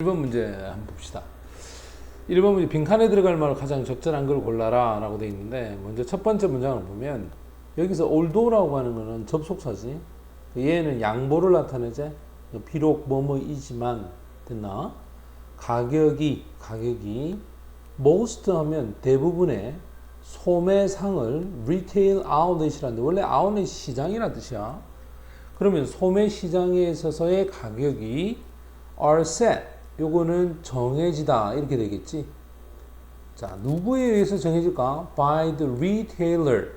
1번 문제 한번 봅시다. 1번 문제 빈칸에 들어갈 말로 가장 적절한 걸 골라라 라고 되어 있는데, 먼저 첫 번째 문장을 보면 여기서 although라고 하는 거는 접속사지. 얘는 양보를 나타내지. 비록 뭐뭐이지만 됐나? 가격이 most 하면 대부분의 소매상을 retail outlet이라는데, 원래 outlet 시장이라는 뜻이야. 그러면 소매 시장에 있어서의 가격이 are set, 요거는 정해지다 이렇게 되겠지. 자, 누구에 의해서 정해질까? By the retailer,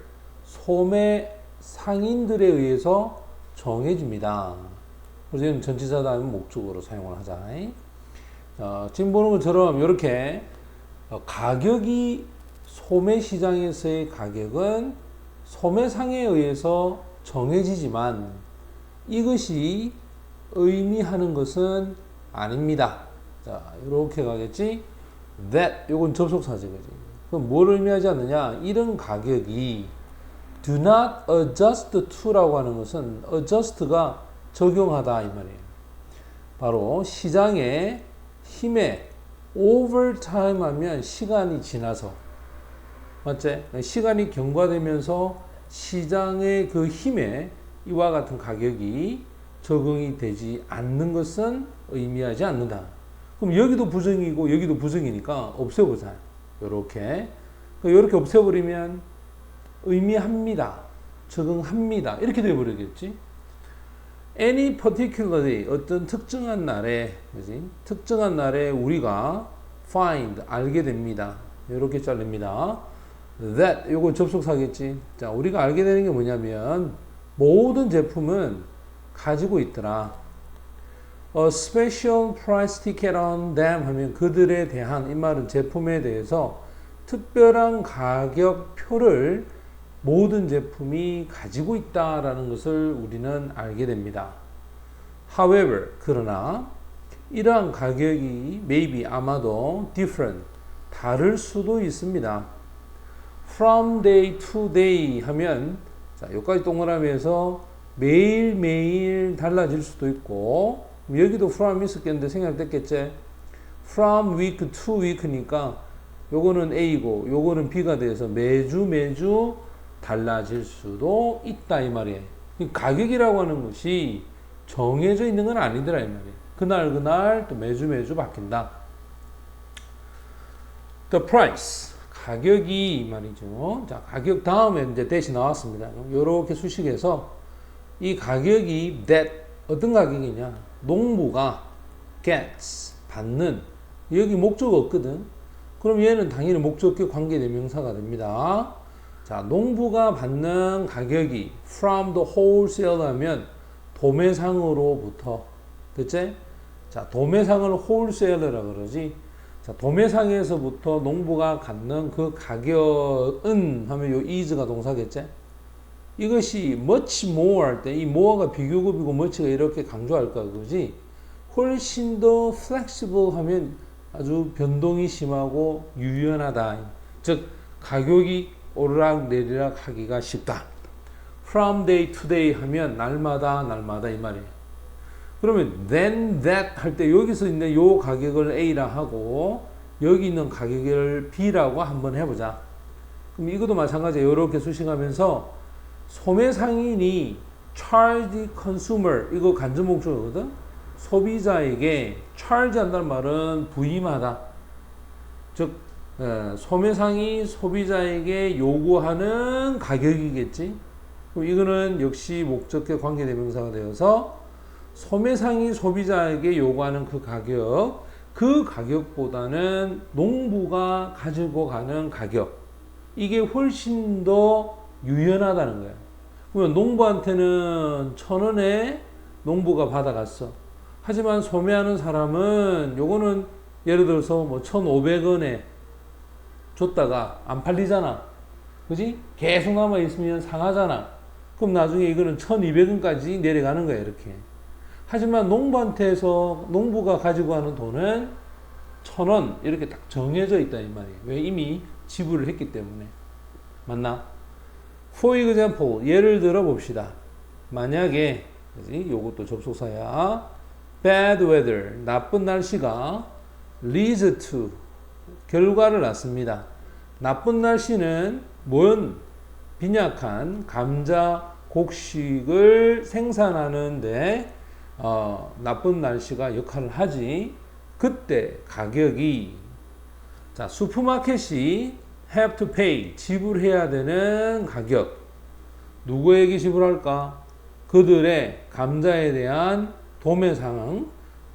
소매 상인들에 의해서 정해집니다. 그래서 얘는 전치사 다음에 목적으로 사용을 하자. 지금 보는 것처럼 이렇게 가격이, 소매 시장에서의 가격은 소매상에 의해서 정해지지만 이것이 의미하는 것은 아닙니다. 자, 이렇게 가겠지. That, 요건 접속사지, 그지? 그럼 뭘 의미하지 않느냐? 이런 가격이 do not adjust to라고 하는 것은 adjust가 적용하다 이 말이에요. 바로 시장의 힘에 over time 하면 시간이 지나서, 맞지? 시간이 경과되면서 시장의 그 힘에 이와 같은 가격이 적용이 되지 않는 것은 의미하지 않는다. 그럼 여기도 부정이고 여기도 부정이니까 없애보자. 요렇게 없애버리면 의미합니다, 적용합니다 이렇게 되어버리겠지. Any particular day, 어떤 특정한 날에, 그지? 특정한 날에 우리가 find, 알게 됩니다. 이렇게 자릅니다. That, 요거 접속사겠지. 자, 우리가 알게 되는 게 뭐냐면 모든 제품은 가지고 있더라. A special price ticket on them 하면 그들에 대한, 이 말은 제품에 대해서 특별한 가격표를 모든 제품이 가지고 있다라는 것을 우리는 알게 됩니다. However, 그러나 이러한 가격이 maybe, 아마도 different, 다를 수도 있습니다. From day to day 하면, 자, 여기까지 동그라미에서 매일매일 달라질 수도 있고, 여기도 from 있었겠는데 생략됐겠지. From week to week니까 요거는 A고 요거는 B가 돼서 매주 달라질 수도 있다 이 말이에요. 가격이라고 하는 것이 정해져 있는 건 아니더라 이 말이에요. 그날 또 매주 바뀐다. The price, 가격이 이 말이죠. 자, 가격 다음에 이제 대시 나왔습니다. 요렇게 수식해서 이 가격이 that, 어떤 가격이냐? 농부가 gets, 받는, 여기 목적 없거든. 그럼 얘는 당연히 목적격 관계대명사가 됩니다. 자, 농부가 받는 가격이 from the wholesaler 하면 도매상으로부터, 됐지? 자, 도매상을 wholesaler라고 그러지. 자, 도매상에서부터 농부가 갖는 그 가격은 하면 요 is가 동사겠지? 이것이 much more 할 때 이 more가 비교급이고 much가 이렇게 강조할 거야, 그지? 훨씬 더 flexible 하면 아주 변동이 심하고 유연하다. 즉, 가격이 오르락 내리락 하기가 쉽다. From day to day 하면 날마다 이 말이에요. 그러면 then that 할 때 여기서 있는 요 가격을 A라 하고 여기 있는 가격을 B라고 한번 해보자. 그럼 이것도 마찬가지예요. 이렇게 수식하면서 소매상인이 charge consumer, 이거 간접 목적어거든. 소비자에게 charge 한다는 말은 부임하다. 즉 소매상이 소비자에게 요구하는 가격이겠지. 그럼 이거는 역시 목적격 관계대명사가 되어서 소매상이 소비자에게 요구하는 그 가격보다는 농부가 가지고 가는 가격, 이게 훨씬 더 유연하다는 거야. 그러면 농부한테는 1,000원에 농부가 받아갔어. 하지만 소매하는 사람은 요거는 예를 들어서 뭐 1,500원에 줬다가 안 팔리잖아. 그지? 계속 남아있으면 상하잖아. 그럼 나중에 이거는 1,200원까지 내려가는 거야, 이렇게. 하지만 농부한테서 농부가 가지고 가는 돈은 1,000원 이렇게 딱 정해져 있다 이 말이에요. 왜? 이미 지불을 했기 때문에. 맞나? For example, 예를 들어 봅시다. 만약에, 그지? 요것도 접속사야. bad weather, 나쁜 날씨가 leads to, 결과를 낳습니다. 나쁜 날씨는 뭔 빈약한 감자 곡식을 생산하는데 나쁜 날씨가 역할을 하지. 그때 가격이, 자, 슈퍼마켓이 have to pay, 지불해야 되는 가격, 누구에게 지불할까? 그들의 감자에 대한 도매상,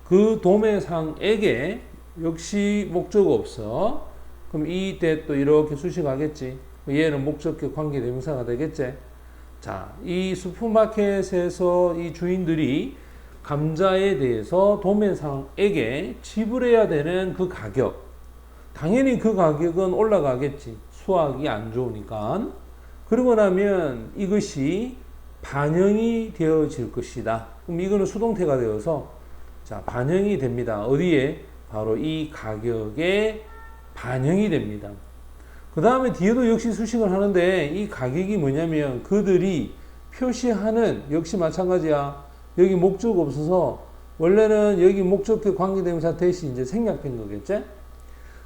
그 도매상에게. 역시 목적 없어. 그럼 이때 또 이렇게 수식하겠지. 얘는 목적격 관계대명사가 되겠지. 자, 이 슈퍼마켓에서 이 주인들이 감자에 대해서 도매상에게 지불해야 되는 그 가격, 당연히 그 가격은 올라가겠지. 수확이 안 좋으니까. 그러고 나면 이것이 반영이 되어질 것이다. 그럼 이거는 수동태가 되어서, 자, 반영이 됩니다. 어디에? 바로 이 가격에 반영이 됩니다. 그 다음에 뒤에도 역시 수식을 하는데, 이 가격이 뭐냐면 그들이 표시하는, 역시 마찬가지야. 여기 목적 없어서 원래는 여기 목적격 관계대명사 대신 이제 생략된 거겠지?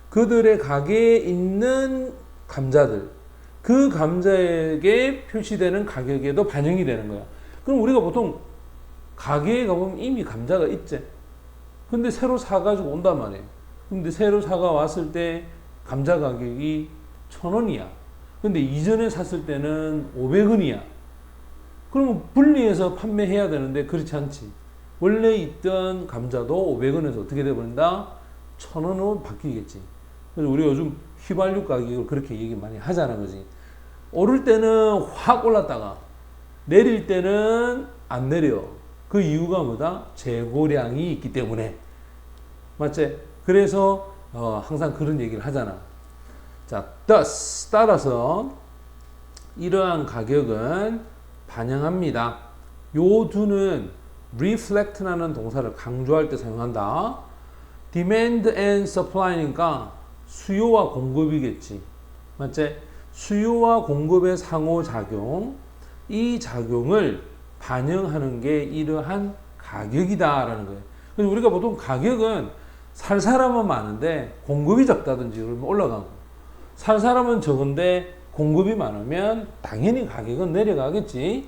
그들의 가게에 있는 감자들, 그 감자에게 표시되는 가격에도 반영이 되는 거야. 그럼 우리가 보통 가게에 가보면 이미 감자가 있지. 근데 새로 사가지고 온단 말이에요. 근데 새로 사가 왔을 때 감자 가격이 1,000원이야. 근데 이전에 샀을 때는 500원이야. 그러면 분리해서 판매해야 되는데 그렇지 않지. 원래 있던 감자도 500원에서 어떻게 돼버린다? 1,000원으로 바뀌겠지. 그래서 우리 요즘 휘발유 가격을 그렇게 얘기 많이 하자는 거지. 오를 때는 확 올랐다가 내릴 때는 안 내려. 그 이유가 뭐다? 재고량이 있기 때문에. 맞지? 그래서 항상 그런 얘기를 하잖아. 자, thus, 따라서 이러한 가격은 반영합니다. 요 두는 reflect라는 동사를 강조할 때 사용한다. demand and supply니까 수요와 공급이겠지. 맞지? 수요와 공급의 상호작용, 이 작용을 반영하는 게 이러한 가격이다라는 거예요. 그래서 우리가 보통 가격은 살 사람은 많은데 공급이 적다든지 그러면 올라가고, 살 사람은 적은데 공급이 많으면 당연히 가격은 내려가겠지.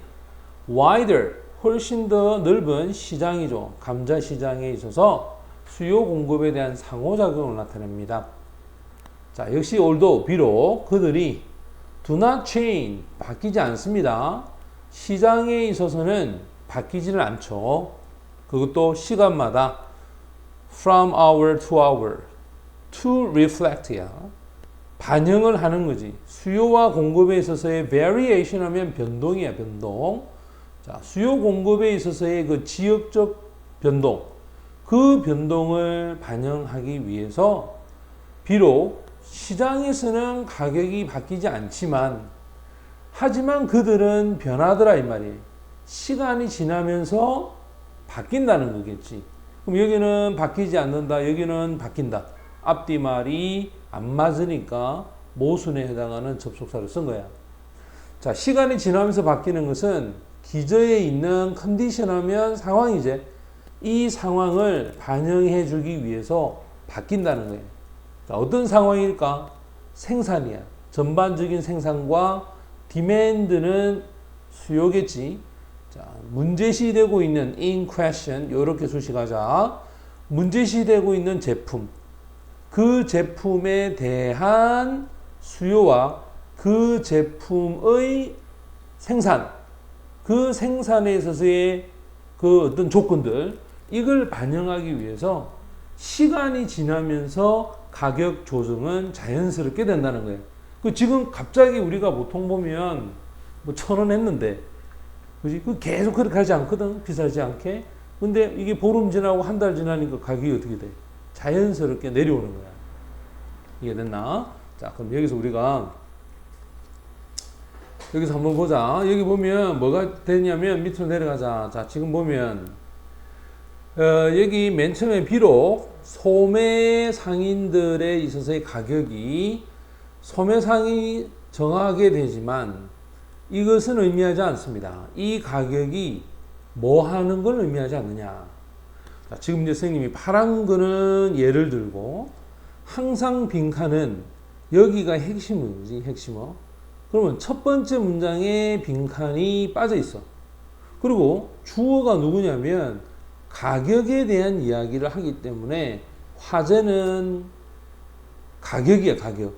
wider, 훨씬 더 넓은 시장이죠. 감자 시장에 있어서 수요 공급에 대한 상호작용을 나타냅니다. 자, 역시 although, 비록 그들이 do not change, 바뀌지 않습니다. 시장에 있어서는 바뀌지를 않죠. 그것도 시간마다 from hour to hour, to reflect야. 반영을 하는 거지. 수요와 공급에 있어서의 variation 하면 변동이야, 변동. 자, 수요 공급에 있어서의 그 지역적 변동, 그 변동을 반영하기 위해서 비록 시장에서는 가격이 바뀌지 않지만, 하지만 그들은 변하더라 이 말이에요. 시간이 지나면서 바뀐다는 거겠지. 그럼 여기는 바뀌지 않는다, 여기는 바뀐다. 앞뒤 말이 안 맞으니까 모순에 해당하는 접속사를 쓴 거야. 자, 시간이 지나면서 바뀌는 것은 기저에 있는 컨디션 하면 상황이지. 이 상황을 반영해 주기 위해서 바뀐다는 거예요. 자, 어떤 상황일까? 생산이야. 전반적인 생산과 demand는 수요겠지. 자, 문제시되고 있는 in question, 요렇게 수식하자. 문제시되고 있는 제품, 그 제품에 대한 수요와 그 제품의 생산, 그 생산에 있어서의 그 어떤 조건들, 이걸 반영하기 위해서 시간이 지나면서 가격 조정은 자연스럽게 된다는 거예요. 그 지금 갑자기 우리가 보통 보면 뭐 1,000원 했는데, 그지? 그 계속 그렇게 하지 않거든, 비싸지 않게. 근데 이게 보름 지나고 한 달 지나니까 가격이 어떻게 돼? 자연스럽게 내려오는 거야. 이해됐나? 자, 그럼 여기서 우리가 여기서 한번 보자. 여기 보면 뭐가 되냐면 밑으로 내려가자. 자, 지금 보면 여기 맨 처음에 비록 소매 상인들에 있어서의 가격이 소매상이 정하게 되지만 이것은 의미하지 않습니다. 이 가격이 뭐 하는 걸 의미하지 않느냐. 자, 지금 이제 선생님이 파란 거는 예를 들고 항상 빈칸은 여기가 핵심이지, 핵심어. 그러면 첫 번째 문장에 빈칸이 빠져 있어. 그리고 주어가 누구냐면 가격에 대한 이야기를 하기 때문에 화제는 가격이야, 가격.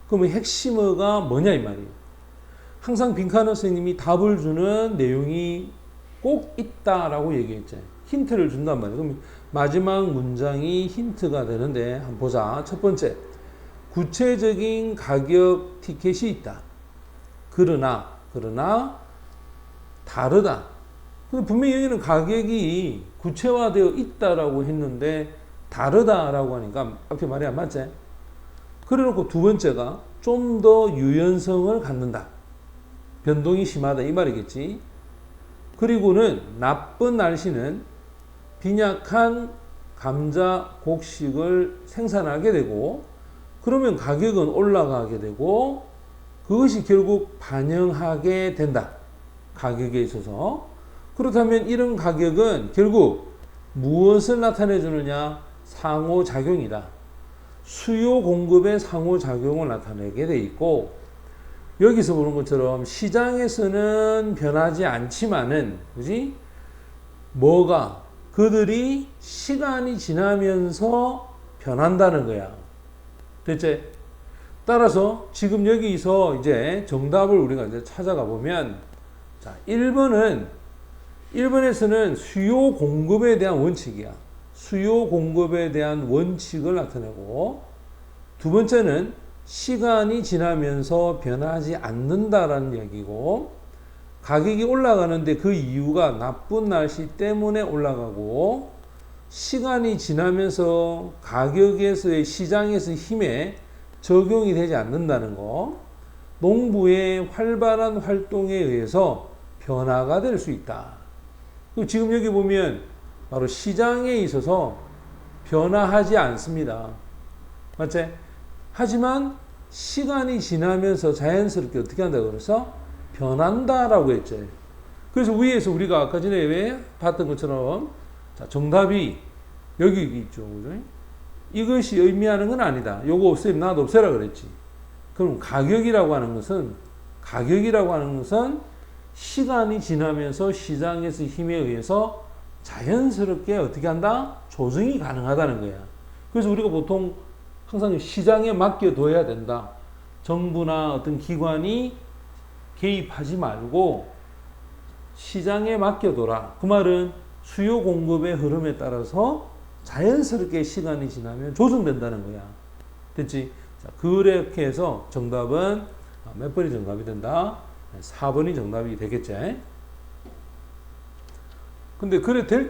그러면 핵심어가 뭐냐 이 말이에요. 항상 빈칸은 선생님이 답을 주는 내용이 꼭 있다라고 얘기했잖아요. 힌트를 준단 말이에요. 그럼 마지막 문장이 힌트가 되는데 한번 보자. 첫 번째, 구체적인 가격 티켓이 있다. 그러나 다르다. 근데 분명히 여기는 가격이 구체화되어 있다라고 했는데 다르다라고 하니까 앞에 말이 안 맞지? 그래놓고 두 번째가 좀 더 유연성을 갖는다. 변동이 심하다 이 말이겠지. 그리고는 나쁜 날씨는 빈약한 감자 곡식을 생산하게 되고 그러면 가격은 올라가게 되고 그것이 결국 반영하게 된다. 가격에 있어서. 그렇다면 이런 가격은 결국 무엇을 나타내 주느냐? 상호작용이다. 수요 공급의 상호작용을 나타내게 돼 있고 여기서 보는 것처럼 시장에서는 변하지 않지만은 그지? 뭐가 그들이 시간이 지나면서 변한다는 거야. 됐지? 따라서 지금 여기서 이제 정답을 우리가 이제 찾아가 보면 자, 1번에서는 수요 공급에 대한 원칙이야. 수요 공급에 대한 원칙을 나타내고 두 번째는 시간이 지나면서 변하지 않는다라는 얘기고 가격이 올라가는데 그 이유가 나쁜 날씨 때문에 올라가고 시간이 지나면서 가격에서의 시장에서의 힘에 적용이 되지 않는다는 거 농부의 활발한 활동에 의해서 변화가 될 수 있다. 지금 여기 보면 바로 시장에 있어서 변화하지 않습니다. 맞지? 하지만 시간이 지나면서 자연스럽게 어떻게 한다고 그래서 변한다라고 했죠. 그래서 위에서 우리가 아까 전에 왜 봤던 것처럼 자, 정답이 여기 있죠. 그죠? 이것이 의미하는 건 아니다. 요거 없애면 나도 없애라 그랬지. 그럼 가격이라고 하는 것은 시간이 지나면서 시장에서 힘에 의해서 자연스럽게 어떻게 한다? 조정이 가능하다는 거야. 그래서 우리가 보통 항상 시장에 맡겨둬야 된다. 정부나 어떤 기관이 개입하지 말고 시장에 맡겨둬라. 그 말은 수요 공급의 흐름에 따라서 자연스럽게 시간이 지나면 조정된다는 거야. 됐지? 자, 그렇게 해서 정답은 몇 번이 정답이 된다? 4번이 정답이 되겠지? 근데 그래 될 때